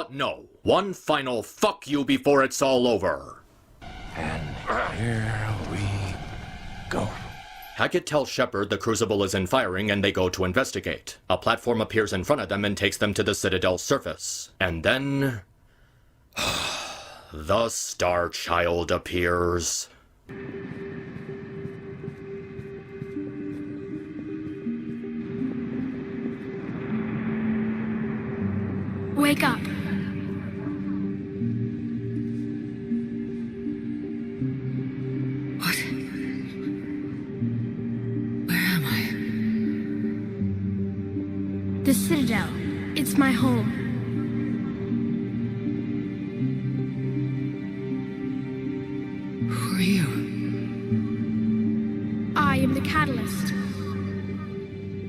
But no, one final fuck you before it's all over. And here we go. Hackett tells Shepard the Crucible is in firing and they go to investigate. A platform appears in front of them and takes them to the Citadel's surface. And then... the Starchild appears. Wake up. What? Where am I? The Citadel. It's my home. Who are you? I am the Catalyst.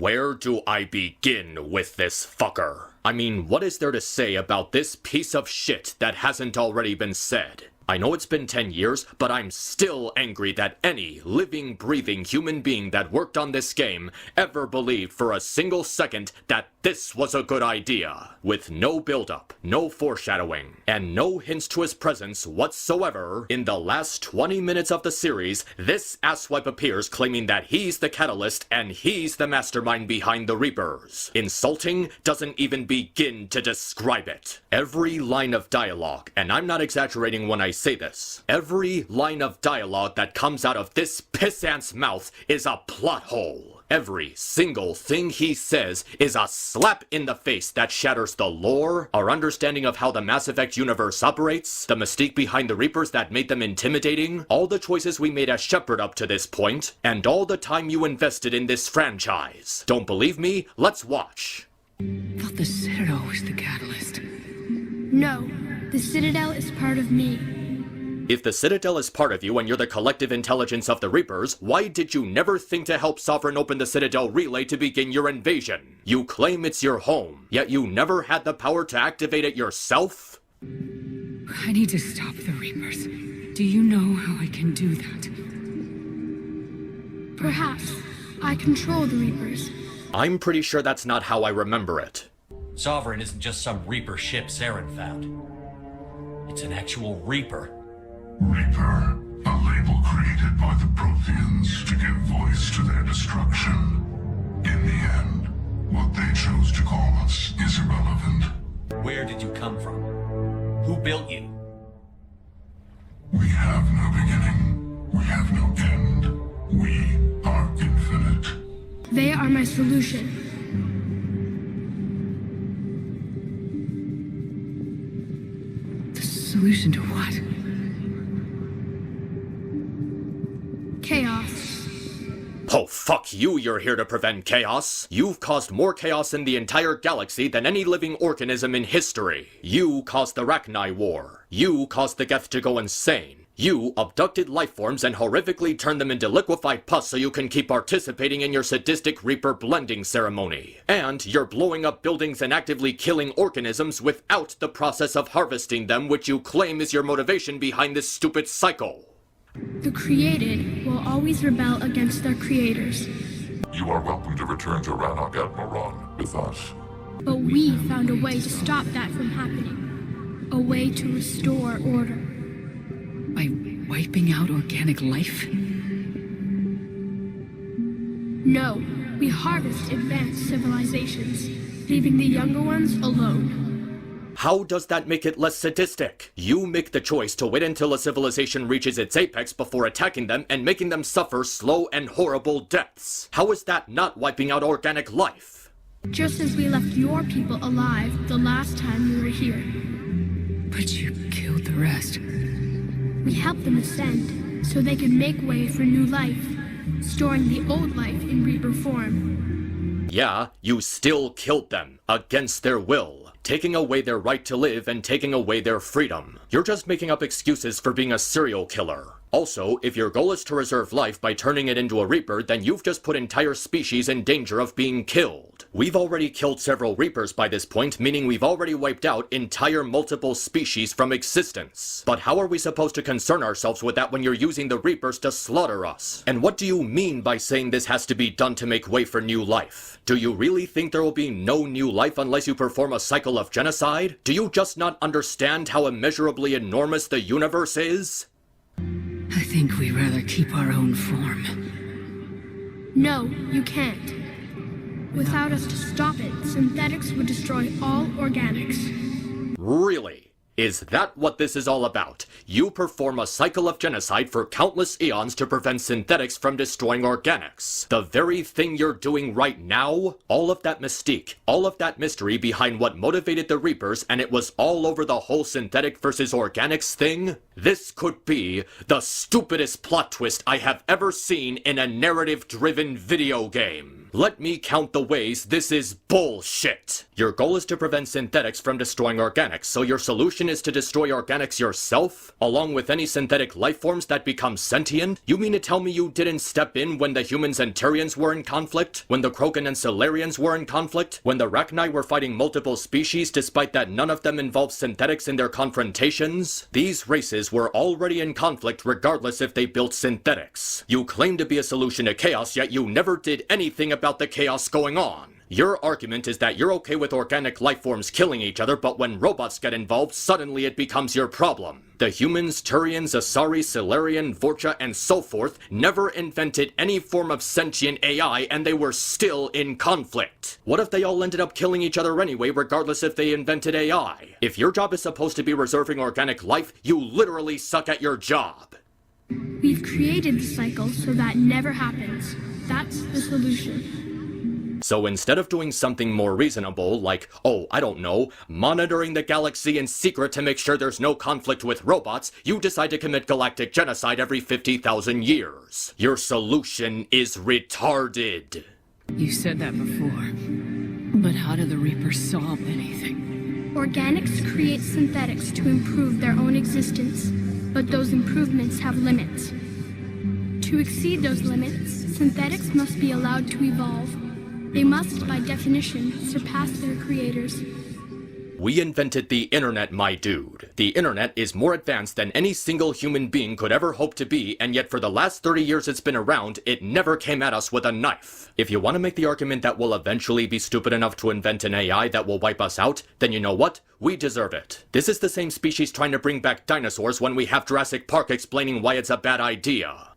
Where do I begin with this fucker? I mean, what is there to say about this piece of shit that hasn't already been said? I know it's been 10 years, but I'm still angry that any living, breathing human being that worked on this game ever believed for a single second that this was a good idea. With no build-up, no foreshadowing, and no hints to his presence whatsoever, in the last 20 minutes of the series, this asswipe appears claiming that he's the Catalyst and he's the mastermind behind the Reapers. Insulting doesn't even begin to describe it. Every line of dialogue, and I'm not exaggerating when I say this, every line of dialogue that comes out of this pissant's mouth is a plot hole. Every single thing he says is a slap in the face that shatters the lore, our understanding of how the Mass Effect universe operates, the mystique behind the Reapers that made them intimidating, all the choices we made as Shepard up to this point, and all the time you invested in this franchise. Don't believe me? Let's watch. I thought the Citadel was the Catalyst. No, the Citadel is part of me. If the Citadel is part of you and you're the collective intelligence of the Reapers, why did you never think to help Sovereign open the Citadel relay to begin your invasion? You claim it's your home, yet you never had the power to activate it yourself? I need to stop the Reapers. Do you know how I can do that? Perhaps I control the Reapers. I'm pretty sure that's not how I remember it. Sovereign isn't just some Reaper ship Saren found. It's an actual Reaper. Reaper, a label created by the Protheans to give voice to their destruction. In the end, what they chose to call us is irrelevant. Where did you come from? Who built you? We have no beginning. We have no end. We are infinite. They are my solution. The solution to what? Chaos. Oh, fuck you, you're here to prevent chaos. You've caused more chaos in the entire galaxy than any living organism in history. You caused the Rachni War. You caused the Geth to go insane. You abducted life forms and horrifically turned them into liquefied pus so you can keep participating in your sadistic Reaper blending ceremony. And you're blowing up buildings and actively killing organisms without the process of harvesting them, which you claim is your motivation behind this stupid cycle. The created will always rebel against their creators. You are welcome to return to Rannoch Admiron with us. But we found a way to stop that from happening. A way to restore order. By wiping out organic life? No, we harvest advanced civilizations, leaving the younger ones alone. How does that make it less sadistic? You make the choice to wait until a civilization reaches its apex before attacking them and making them suffer slow and horrible deaths. How is that not wiping out organic life? Just as we left your people alive the last time we were here. But you killed the rest. We helped them ascend, so they could make way for new life, storing the old life in Reaper form. Yeah, you still killed them, against their will. Taking away their right to live and taking away their freedom. You're just making up excuses for being a serial killer. Also, if your goal is to reserve life by turning it into a Reaper, then you've just put entire species in danger of being killed. We've already killed several Reapers by this point, meaning we've already wiped out entire multiple species from existence. But how are we supposed to concern ourselves with that when you're using the Reapers to slaughter us? And what do you mean by saying this has to be done to make way for new life? Do you really think there will be no new life unless you perform a cycle of genocide? Do you just not understand how immeasurably enormous the universe is? I think we'd rather keep our own form. No, you can't. Without us to stop it, synthetics would destroy all organics. Really? Is that what this is all about? You perform a cycle of genocide for countless eons to prevent synthetics from destroying organics. The very thing you're doing right now? All of that mystique, all of that mystery behind what motivated the Reapers, and it was all over the whole synthetic versus organics thing? This could be the stupidest plot twist I have ever seen in a narrative-driven video game. Let me count the ways this is bullshit. Your goal is to prevent synthetics from destroying organics, so your solution is to destroy organics yourself? Along with any synthetic life forms that become sentient? You mean to tell me you didn't step in when the humans and Tyrians were in conflict? When the Krogan and Solarians were in conflict? When the Rachni were fighting multiple species despite that none of them involved synthetics in their confrontations? These races were already in conflict regardless if they built synthetics. You claim to be a solution to chaos, yet you never did anything about the chaos going on. Your argument is that you're okay with organic life forms killing each other, but when robots get involved, suddenly it becomes your problem. The humans, Turians, Asari, Solarian, Vorcha, and so forth never invented any form of sentient AI, and they were still in conflict. What if they all ended up killing each other anyway, regardless if they invented AI? If your job is supposed to be reserving organic life, you literally suck at your job. We've created the cycle so that never happens. That's the solution. So instead of doing something more reasonable, like, oh, I don't know, monitoring the galaxy in secret to make sure there's no conflict with robots, you decide to commit galactic genocide every 50,000 years. Your solution is retarded. You said that before. But how do the Reapers solve anything? Organics create synthetics to improve their own existence, but those improvements have limits. To exceed those limits, synthetics must be allowed to evolve. They must, by definition, surpass their creators. We invented the internet, my dude. The internet is more advanced than any single human being could ever hope to be, and yet for the last 30 years it's been around, it never came at us with a knife. If you want to make the argument that we'll eventually be stupid enough to invent an AI that will wipe us out, then you know what? We deserve it. This is the same species trying to bring back dinosaurs when we have Jurassic Park explaining why it's a bad idea.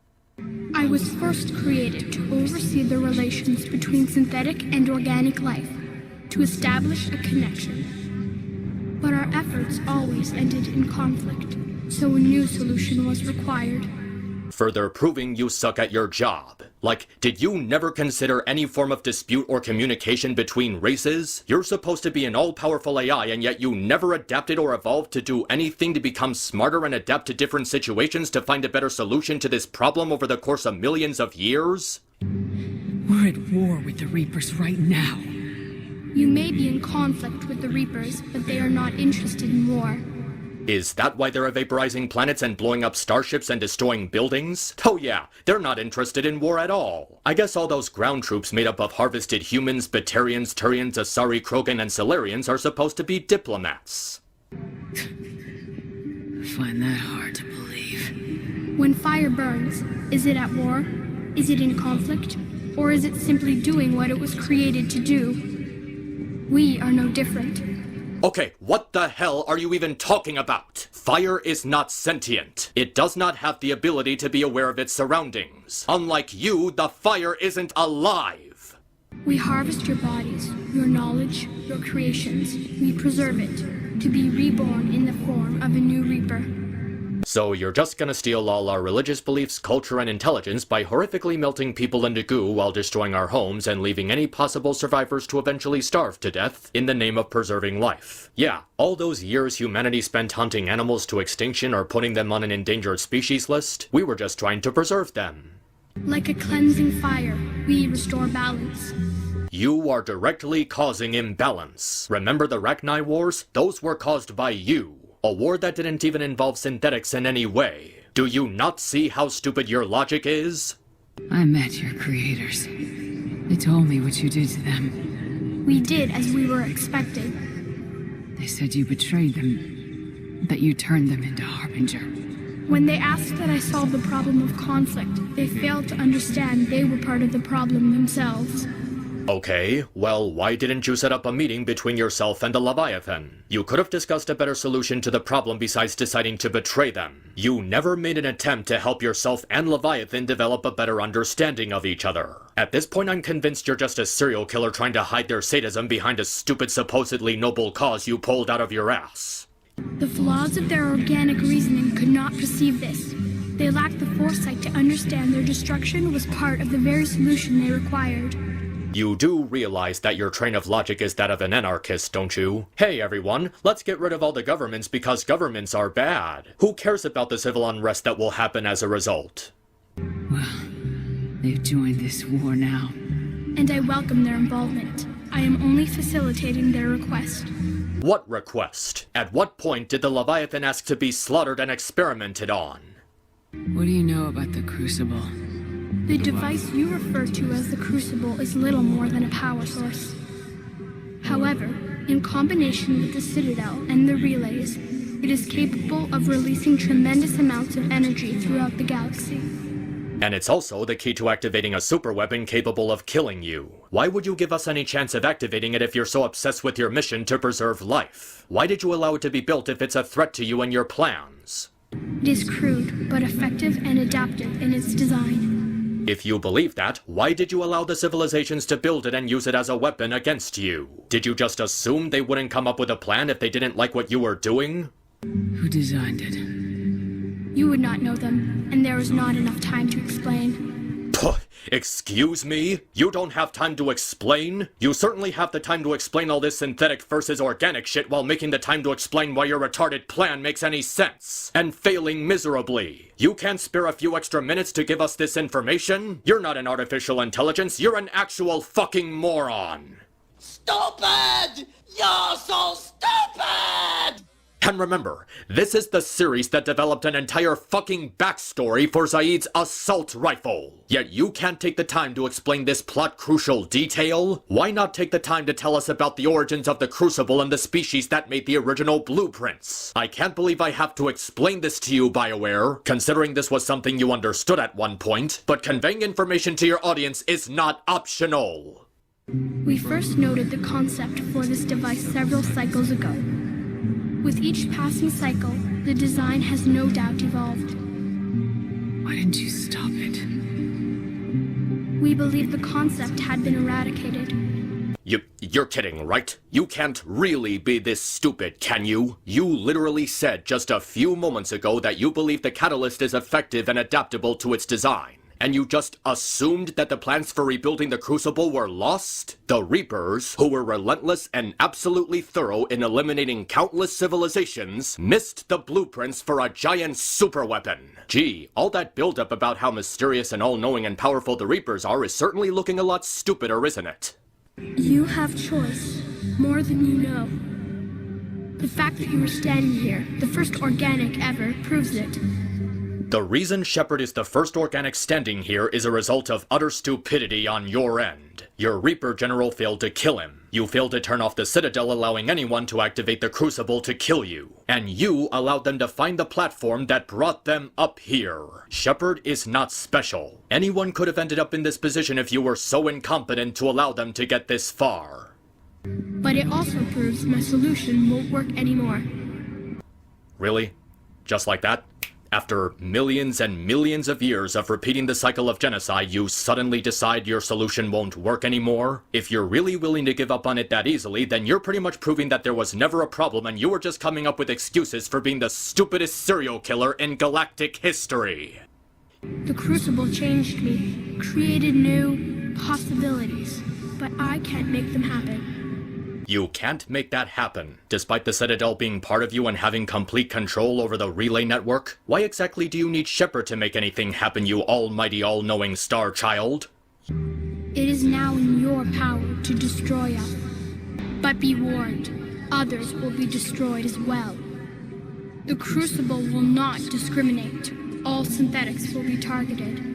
I was first created to oversee the relations between synthetic and organic life, to establish a connection. But our efforts always ended in conflict, so a new solution was required. Further proving you suck at your job. Like, did you never consider any form of dispute or communication between races? You're supposed to be an all-powerful AI, and yet you never adapted or evolved to do anything to become smarter and adapt to different situations to find a better solution to this problem over the course of millions of years? We're at war with the Reapers right now. You may be in conflict with the Reapers, but they are not interested in war. Is that why they're vaporizing planets and blowing up starships and destroying buildings? Oh yeah, they're not interested in war at all. I guess all those ground troops made up of harvested humans, Batarians, Turians, Asari, Krogan, and Solarians are supposed to be diplomats. Find that hard to believe. When fire burns, is it at war? Is it in conflict? Or is it simply doing what it was created to do? We are no different. Okay, what the hell are you even talking about? Fire is not sentient. It does not have the ability to be aware of its surroundings. Unlike you, the fire isn't alive. We harvest your bodies, your knowledge, your creations. We preserve it, to be reborn in the form of a new Reaper. So you're just gonna steal all our religious beliefs, culture, and intelligence by horrifically melting people into goo while destroying our homes and leaving any possible survivors to eventually starve to death in the name of preserving life. Yeah, all those years humanity spent hunting animals to extinction or putting them on an endangered species list, we were just trying to preserve them. Like a cleansing fire, we restore balance. You are directly causing imbalance. Remember the Rachni Wars? Those were caused by you. A war that didn't even involve synthetics in any way. Do you not see how stupid your logic is? I met your creators. They told me what you did to them. We did as we were expected. They said you betrayed them, that you turned them into Harbinger. When they asked that I solve the problem of conflict, they failed to understand they were part of the problem themselves. Okay, well, why didn't you set up a meeting between yourself and the Leviathan? You could have discussed a better solution to the problem besides deciding to betray them. You never made an attempt to help yourself and Leviathan develop a better understanding of each other. At this point, I'm convinced you're just a serial killer trying to hide their sadism behind a stupid, supposedly noble cause you pulled out of your ass. The flaws of their organic reasoning could not perceive this. They lacked the foresight to understand their destruction was part of the very solution they required. You do realize that your train of logic is that of an anarchist, don't you? Hey everyone, let's get rid of all the governments because governments are bad. Who cares about the civil unrest that will happen as a result? Well, they've joined this war now. And I welcome their involvement. I am only facilitating their request. What request? At what point did the Leviathan ask to be slaughtered and experimented on? What do you know about the Crucible? The device you refer to as the Crucible is little more than a power source. However, in combination with the Citadel and the relays, it is capable of releasing tremendous amounts of energy throughout the galaxy. And it's also the key to activating a superweapon capable of killing you. Why would you give us any chance of activating it if you're so obsessed with your mission to preserve life? Why did you allow it to be built if it's a threat to you and your plans? It is crude, but effective and adaptive in its design. If you believe that, why did you allow the civilizations to build it and use it as a weapon against you? Did you just assume they wouldn't come up with a plan if they didn't like what you were doing? Who designed it? You would not know them, and there is not enough time to explain. Puh, excuse me? You don't have time to explain? You certainly have the time to explain all this synthetic versus organic shit while making the time to explain why your retarded plan makes any sense. And failing miserably. You can't spare a few extra minutes to give us this information? You're not an artificial intelligence, you're an actual fucking moron! Stupid! You're so stupid! And remember, this is the series that developed an entire fucking backstory for Zaid's assault rifle. Yet you can't take the time to explain this plot-crucial detail? Why not take the time to tell us about the origins of the Crucible and the species that made the original blueprints? I can't believe I have to explain this to you, BioWare, considering this was something you understood at one point, but conveying information to your audience is not optional. We first noted the concept for this device several cycles ago. With each passing cycle, the design has no doubt evolved. Why didn't you stop it? We believe the concept had been eradicated. You're kidding, right? You can't really be this stupid, can you? You literally said just a few moments ago that you believe the catalyst is effective and adaptable to its design. And you just assumed that the plans for rebuilding the Crucible were lost? The Reapers, who were relentless and absolutely thorough in eliminating countless civilizations, missed the blueprints for a giant superweapon. Gee, all that buildup about how mysterious and all-knowing and powerful the Reapers are is certainly looking a lot stupider, isn't it? You have choice, more than you know. The fact that you are standing here, the first organic ever, proves it. The reason Shepard is the first organic standing here is a result of utter stupidity on your end. Your Reaper General failed to kill him. You failed to turn off the Citadel, allowing anyone to activate the Crucible to kill you. And you allowed them to find the platform that brought them up here. Shepard is not special. Anyone could have ended up in this position if you were so incompetent to allow them to get this far. But it also proves my solution won't work anymore. Really? Just like that? After millions and millions of years of repeating the cycle of genocide, you suddenly decide your solution won't work anymore? If you're really willing to give up on it that easily, then you're pretty much proving that there was never a problem and you were just coming up with excuses for being the stupidest serial killer in galactic history. The Crucible changed me, created new possibilities, but I can't make them happen. You can't make that happen, despite the Citadel being part of you and having complete control over the relay network? Why exactly do you need Shepard to make anything happen, you almighty, all-knowing Starchild? It is now in your power to destroy us. But be warned, others will be destroyed as well. The Crucible will not discriminate. all synthetics will be targeted.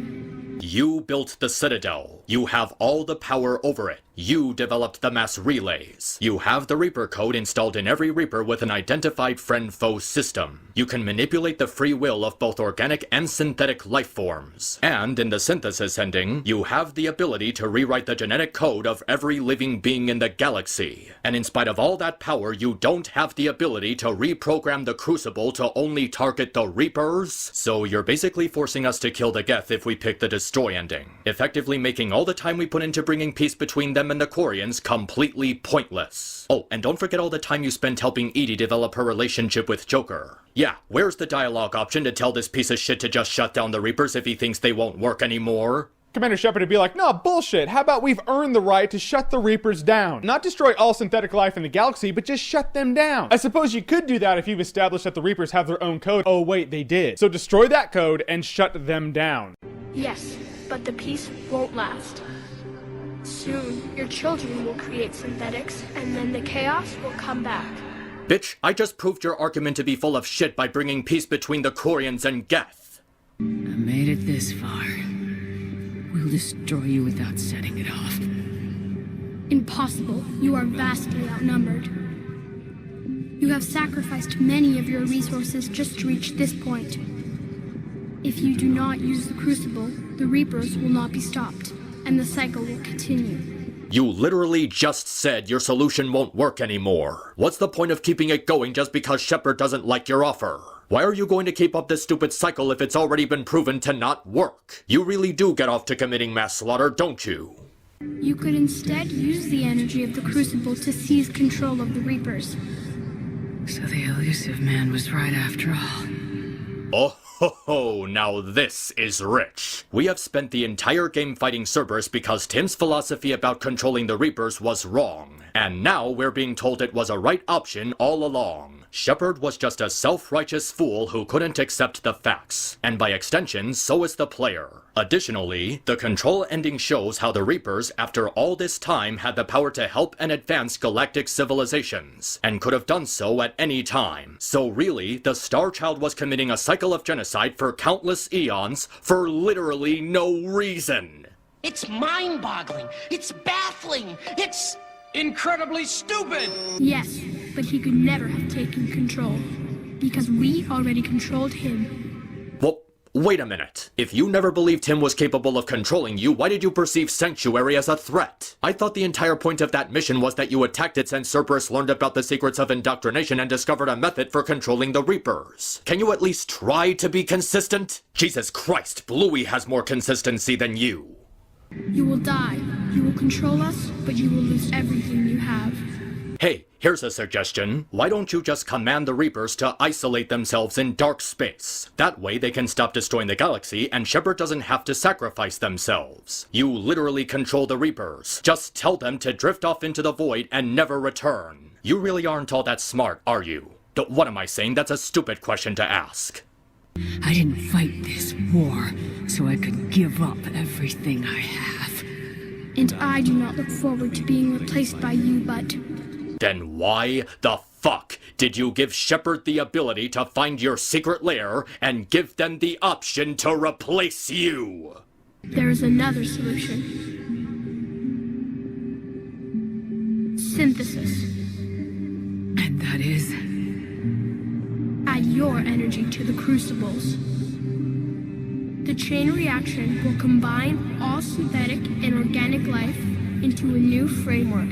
You built the Citadel. You have all the power over it. You developed the mass relays. You have the Reaper code installed in every Reaper with an identified friend-foe system. You can manipulate the free will of both organic and synthetic life forms. And in the synthesis ending, you have the ability to rewrite the genetic code of every living being in the galaxy. And in spite of all that power, you don't have the ability to reprogram the Crucible to only target the Reapers. So you're basically forcing us to kill the Geth if we pick the Destroy ending, effectively making all the time we put into bringing peace between them and the Quarians completely pointless. Oh, and don't forget all the time you spent helping Edie develop her relationship with Joker. Yeah, where's the dialogue option to tell this piece of shit to just shut down the Reapers if he thinks they won't work anymore? Commander Shepard would be like, nah, bullshit. How about we've earned the right to shut the Reapers down? Not destroy all synthetic life in the galaxy, but just shut them down. I suppose you could do that if you've established that the Reapers have their own code. Oh wait, they did. So destroy that code and shut them down. Yes, but the peace won't last. Soon, your children will create synthetics, and then the chaos will come back. Bitch, I just proved your argument to be full of shit by bringing peace between the Quarians and Geth. I made it this far. We'll destroy you without setting it off. Impossible. You are vastly outnumbered. You have sacrificed many of your resources just to reach this point. If you do not use the Crucible, the Reapers will not be stopped, and the cycle will continue. You literally just said your solution won't work anymore. What's the point of keeping it going just because Shepard doesn't like your offer? Why are you going to keep up this stupid cycle if it's already been proven to not work? You really do get off to committing mass slaughter, don't you? You could instead use the energy of the Crucible to seize control of the Reapers. So the elusive man was right after all. Oh ho ho, now this is rich. We have spent the entire game fighting Cerberus because Tim's philosophy about controlling the Reapers was wrong. And now we're being told it was a right option all along. Shepard was just a self-righteous fool who couldn't accept the facts. And by extension, so is the player. Additionally, the control ending shows how the Reapers, after all this time, had the power to help and advance galactic civilizations, and could have done so at any time. So really, the Starchild was committing a cycle of genocide for countless eons for literally no reason. It's mind-boggling. It's baffling. It's incredibly stupid. Yes, but he could never have taken control, because we already controlled him. Well, wait a minute. If you never believed Tim was capable of controlling you, why did you perceive Sanctuary as a threat? I thought the entire point of that mission was that you attacked it since Cerberus learned about the secrets of indoctrination and discovered a method for controlling the Reapers. Can you at least try to be consistent? Jesus Christ, Bluey has more consistency than you. You will die. You will control us, but you will lose everything you have. Hey, here's a suggestion. Why don't you just command the Reapers to isolate themselves in dark space? That way they can stop destroying the galaxy and Shepard doesn't have to sacrifice themselves. You literally control the Reapers. Just tell them to drift off into the void and never return. You really aren't all that smart, are you? What am I saying? That's a stupid question to ask. I didn't fight this war so I could give up everything I have. And I do not look forward to being replaced by you, but... Then why the fuck did you give Shepard the ability to find your secret lair and give them the option to replace you? There is another solution. Synthesis. And that is... Add your energy to the Crucibles. The chain reaction will combine all synthetic and organic life into a new framework.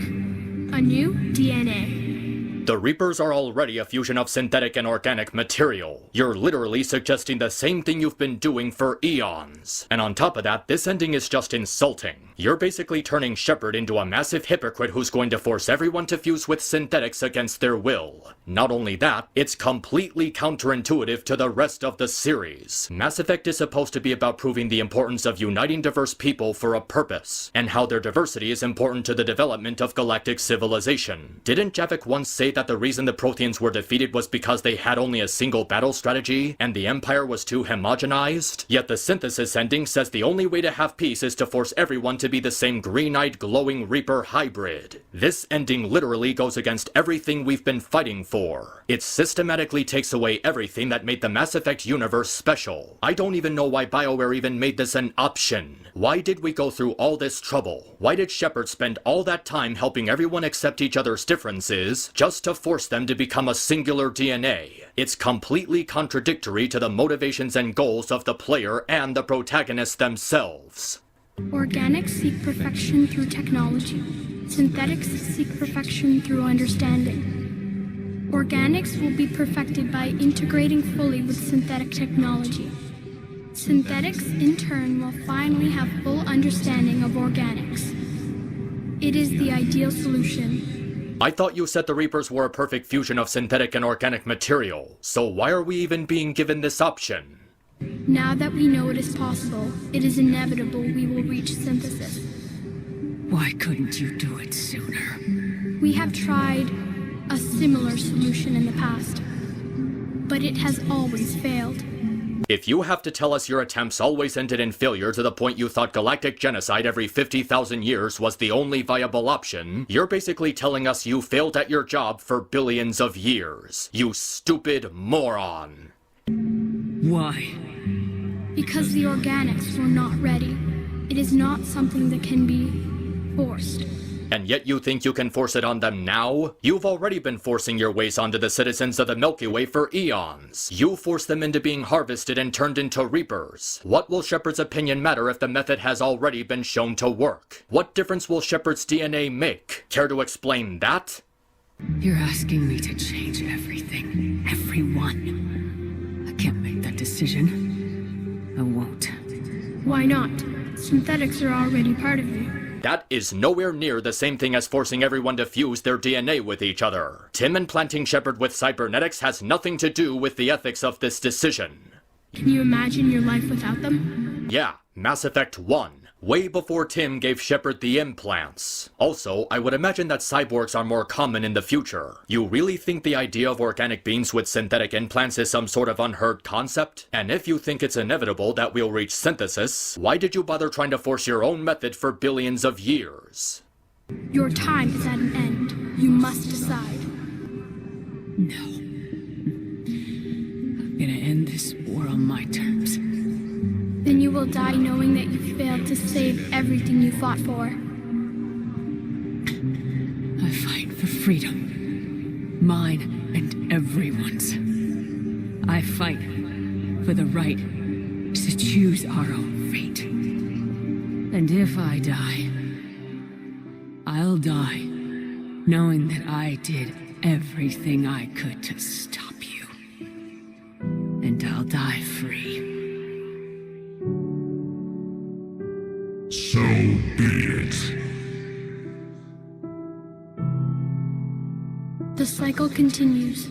A new DNA. The Reapers are already a fusion of synthetic and organic material. You're literally suggesting the same thing you've been doing for eons. And on top of that, this ending is just insulting. You're basically turning Shepard into a massive hypocrite who's going to force everyone to fuse with synthetics against their will. Not only that, it's completely counterintuitive to the rest of the series. Mass Effect is supposed to be about proving the importance of uniting diverse people for a purpose, and how their diversity is important to the development of galactic civilization. Didn't Javik once say indicate that the reason the Protheans were defeated was because they had only a single battle strategy, and the Empire was too homogenized? Yet the synthesis ending says the only way to have peace is to force everyone to be the same green-eyed glowing Reaper hybrid. This ending literally goes against everything we've been fighting for. It systematically takes away everything that made the Mass Effect universe special. I don't even know why BioWare even made this an option. Why did we go through all this trouble? Why did Shepard spend all that time helping everyone accept each other's differences just to force them to become a singular DNA? It's completely contradictory to the motivations and goals of the player and the protagonists themselves. Organics seek perfection through technology. Synthetics seek perfection through understanding. Organics will be perfected by integrating fully with synthetic technology. Synthetics, in turn, will finally have full understanding of organics. It is the ideal solution. I thought you said the Reapers were a perfect fusion of synthetic and organic material, so why are we even being given this option? Now that we know it is possible, it is inevitable we will reach synthesis. Why couldn't you do it sooner? We have tried a similar solution in the past, but it has always failed. If you have to tell us your attempts always ended in failure to the point you thought galactic genocide every 50,000 years was the only viable option, you're basically telling us you failed at your job for billions of years. You stupid moron. Why? Because the organics were not ready. It is not something that can be forced. And yet you think you can force it on them now? You've already been forcing your ways onto the citizens of the Milky Way for eons. You forced them into being harvested and turned into Reapers. What will Shepard's opinion matter if the method has already been shown to work? What difference will Shepard's DNA make? Care to explain that? You're asking me to change everything. Everyone. I can't make that decision. I won't. Why not? Synthetics are already part of you. That is nowhere near the same thing as forcing everyone to fuse their DNA with each other. Tim implanting Shepard with cybernetics has nothing to do with the ethics of this decision. Can you imagine your life without them? Yeah, Mass Effect 1. Way before Tim gave Shepard the implants. Also, I would imagine that cyborgs are more common in the future. You really think the idea of organic beings with synthetic implants is some sort of unheard concept? And if you think it's inevitable that we'll reach synthesis, why did you bother trying to force your own method for billions of years? Your time is at an end. You must decide. No. I'm gonna end this war on my terms. Then you will die knowing that you failed to save everything you fought for. I fight for freedom. Mine and everyone's. I fight for the right to choose our own fate. And if I die, I'll die knowing that I did everything I could to stop you. And I'll die free. So be it. The cycle continues.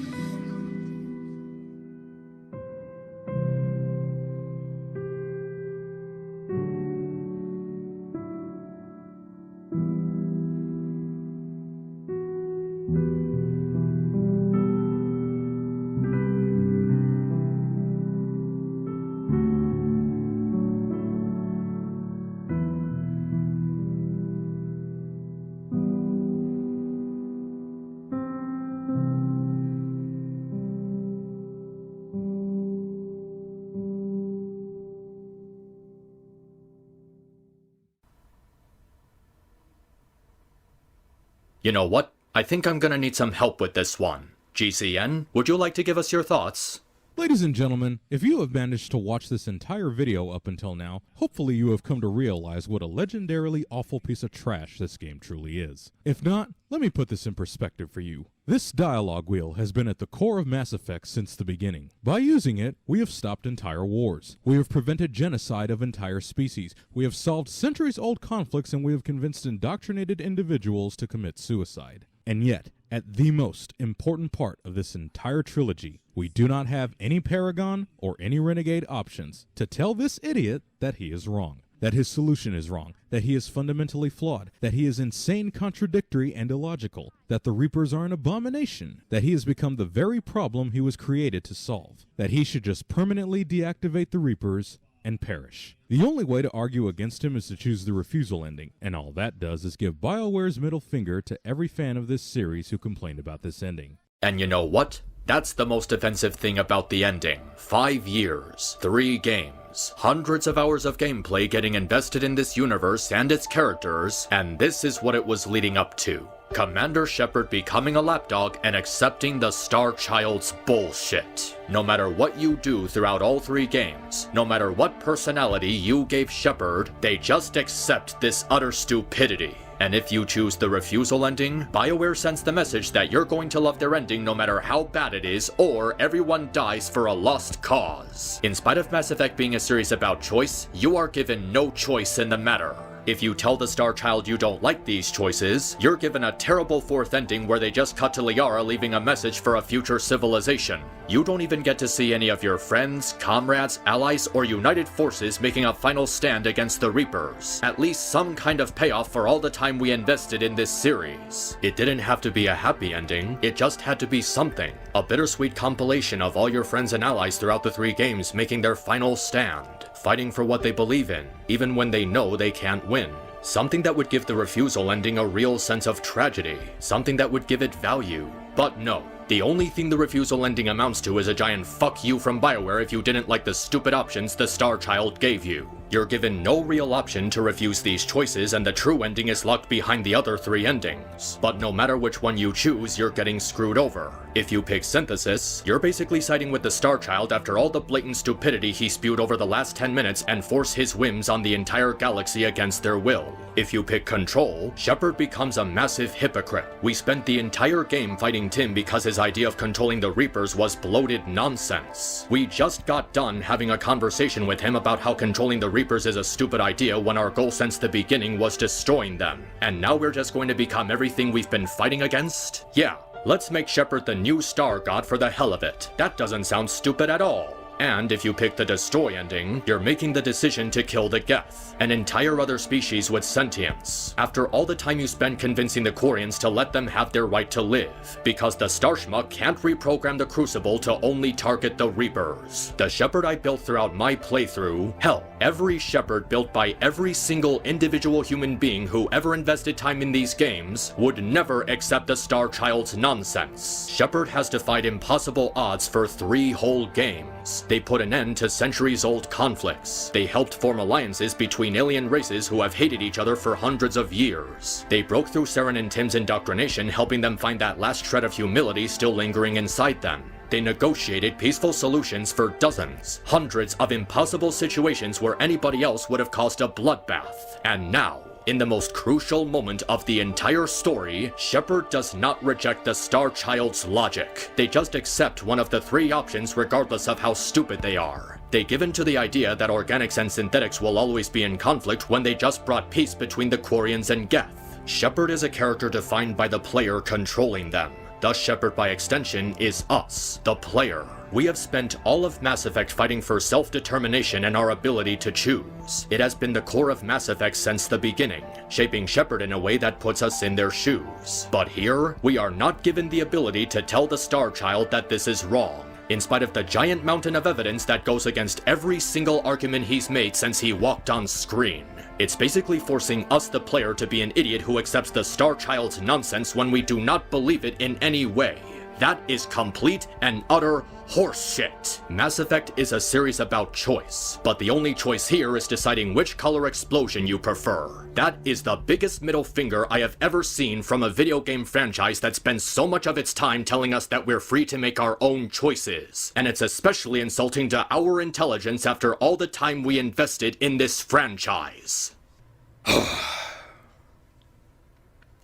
You know what? I think I'm gonna need some help with this one. GCN, would you like to give us your thoughts? Ladies and gentlemen, if you have managed to watch this entire video up until now, hopefully you have come to realize what a legendarily awful piece of trash this game truly is. If not, let me put this in perspective for you. This dialogue wheel has been at the core of Mass Effect since the beginning. By using it, we have stopped entire wars. We have prevented genocide of entire species. We have solved centuries-old conflicts, and we have convinced indoctrinated individuals to commit suicide. And yet, at the most important part of this entire trilogy, we do not have any Paragon or any Renegade options to tell this idiot that he is wrong. that his solution is wrong, that he is fundamentally flawed, that he is insane, contradictory, and illogical, that the Reapers are an abomination, that he has become the very problem he was created to solve, that he should just permanently deactivate the Reapers and perish. The only way to argue against him is to choose the refusal ending, and all that does is give BioWare's middle finger to every fan of this series who complained about this ending. And you know what? That's the most offensive thing about the ending. 5 years, 3 games, hundreds of hours of gameplay getting invested in this universe and its characters, and this is what it was leading up to. Commander Shepard becoming a lapdog and accepting the Starchild's bullshit. No matter what you do throughout all 3 games, no matter what personality you gave Shepard, they just accept this utter stupidity. And if you choose the refusal ending, BioWare sends the message that you're going to love their ending no matter how bad it is, or everyone dies for a lost cause. In spite of Mass Effect being a series about choice, you are given no choice in the matter. If you tell the Starchild you don't like these choices, you're given a terrible 4th ending where they just cut to Liara leaving a message for a future civilization. You don't even get to see any of your friends, comrades, allies, or united forces making a final stand against the Reapers. At least some kind of payoff for all the time we invested in this series. It didn't have to be a happy ending, it just had to be something. A bittersweet compilation of all your friends and allies throughout the 3 games making their final stand. Fighting for what they believe in, even when they know they can't win. Something that would give the refusal ending a real sense of tragedy. Something that would give it value. But no. The only thing the refusal ending amounts to is a giant fuck you from BioWare if you didn't like the stupid options the Starchild gave you. You're given no real option to refuse these choices, and the true ending is locked behind the other 3 endings. But no matter which one you choose, you're getting screwed over. If you pick Synthesis, you're basically siding with the Starchild after all the blatant stupidity he spewed over the last 10 minutes and force his whims on the entire galaxy against their will. If you pick Control, Shepard becomes a massive hypocrite. We spent the entire game fighting Tim because his idea of controlling the Reapers was bloated nonsense. We just got done having a conversation with him about how controlling the Reapers is a stupid idea when our goal since the beginning was destroying them. And now we're just going to become everything we've been fighting against? Yeah. Let's make Shepard the new Star God for the hell of it. That doesn't sound stupid at all. And if you pick the Destroy ending, you're making the decision to kill the Geth, an entire other species with sentience, after all the time you spent convincing the Quarians to let them have their right to live, because the Starschmuck can't reprogram the Crucible to only target the Reapers. The Shepard I built throughout my playthrough, hell, every Shepard built by every single individual human being who ever invested time in these games, would never accept the Starchild's nonsense. Shepard has defied impossible odds for 3 whole games. They put an end to centuries-old conflicts. They helped form alliances between alien races who have hated each other for hundreds of years. They broke through Saren and Tim's indoctrination, helping them find that last shred of humility still lingering inside them. They negotiated peaceful solutions for dozens, hundreds of impossible situations where anybody else would have caused a bloodbath. And now, in the most crucial moment of the entire story, Shepard does not reject the Starchild's logic. They just accept one of the 3 options regardless of how stupid they are. They give in to the idea that organics and synthetics will always be in conflict when they just brought peace between the Quarians and Geth. Shepard is a character defined by the player controlling them. Thus Shepard by extension is us, the player. We have spent all of Mass Effect fighting for self-determination and our ability to choose. It has been the core of Mass Effect since the beginning, shaping Shepard in a way that puts us in their shoes. But here, we are not given the ability to tell the Starchild that this is wrong, in spite of the giant mountain of evidence that goes against every single argument he's made since he walked on screen. It's basically forcing us, the player, to be an idiot who accepts the Starchild's nonsense when we do not believe it in any way. That is complete and utter horseshit. Mass Effect is a series about choice, but the only choice here is deciding which color explosion you prefer. That is the biggest middle finger I have ever seen from a video game franchise that spends so much of its time telling us that we're free to make our own choices. And it's especially insulting to our intelligence after all the time we invested in this franchise.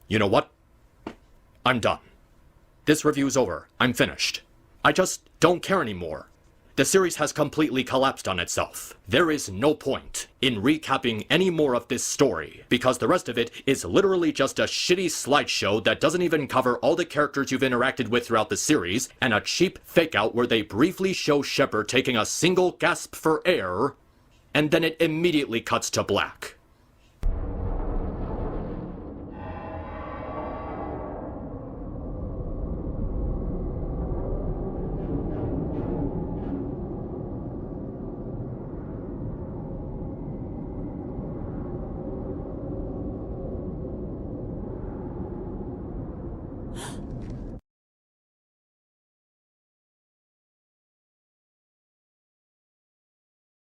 You know what? I'm done. This review's over. I'm finished. I just don't care anymore. The series has completely collapsed on itself. There is no point in recapping any more of this story, because the rest of it is literally just a shitty slideshow that doesn't even cover all the characters you've interacted with throughout the series, and a cheap fake-out where they briefly show Shepard taking a single gasp for air and then it immediately cuts to black.